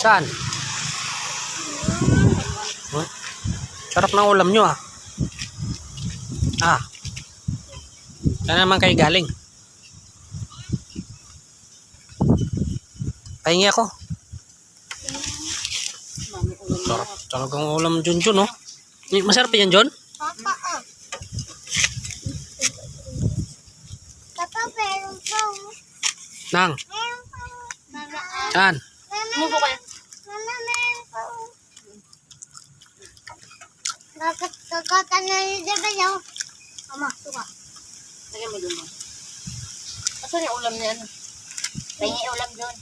Saan? Huh? Sarap ng ulam nyo ah. Ah. Saan naman kayo galing? Pahingi ako. Sarap talagang ulam Junjun, no? Masarap yan, John? Papa, Papa, meron po. Nang, Meron po. Mama, saan? Mama, Mama, meron po. Kakatan na ni Debe daw. Mama, suka. Lagyan mo doon. Asan yung ulam niyan? Pahingi ulam doon.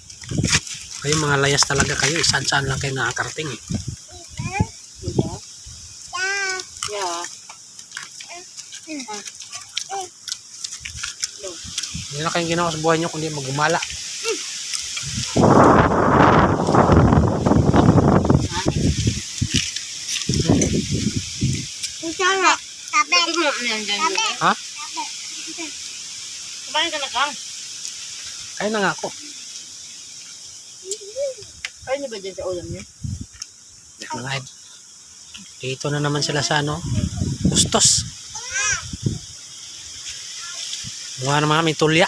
Kayo mga layas talaga kayo. Saan-saan lang kayo nakakarating eh. Diba? Yeah. Yeah. Hindi na kayong ginawa sa buhay nyo kundi magumala. Sabi. Sabi. Lagyan mo yan dyan. Sabi. Ha? Sabi. Kumain ka na kang? Kayo na nga ako. Kaya niyo ba dyan sa ulam niyo? Mga id. Dito na naman sila sa ano. Bustos. Mukha naman kami tulya.